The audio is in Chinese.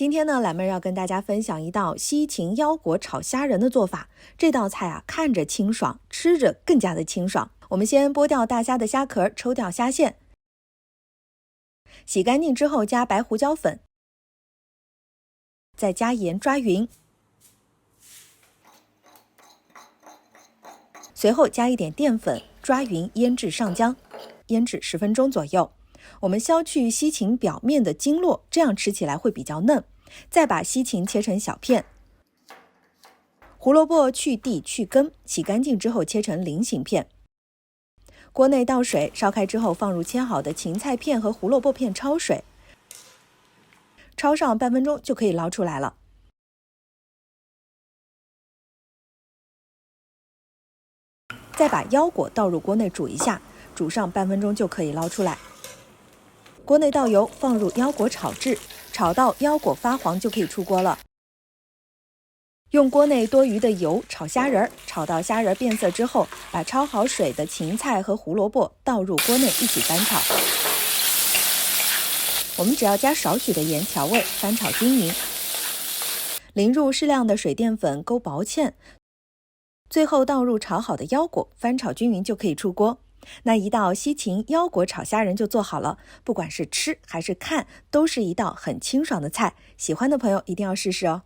今天呢，懒妹要跟大家分享一道西芹腰果炒虾仁的做法。这道菜啊，看着清爽，吃着更加的清爽。我们先剥掉大虾的虾壳，抽掉虾线，洗干净之后加白胡椒粉，再加盐抓匀，随后加一点淀粉，抓匀腌制上浆，腌制10分钟左右。我们削去西芹表面的经络，这样吃起来会比较嫩。再把西芹切成小片，胡萝卜去蒂去根，洗干净之后切成菱形片。锅内倒水，烧开之后放入切好的芹菜片和胡萝卜片焯水，焯上半分钟就可以捞出来了。再把腰果倒入锅内煮一下，煮上半分钟就可以捞出来。锅内倒油，放入腰果炒制，炒到腰果发黄就可以出锅了。用锅内多余的油炒虾仁，炒到虾仁变色之后，把焯好水的芹菜和胡萝卜倒入锅内一起翻炒。我们只要加少许的盐调味，翻炒均匀，淋入适量的水淀粉勾薄芡，最后倒入炒好的腰果，翻炒均匀就可以出锅。那一道西芹腰果炒虾仁就做好了，不管是吃还是看，都是一道很清爽的菜。喜欢的朋友一定要试试哦。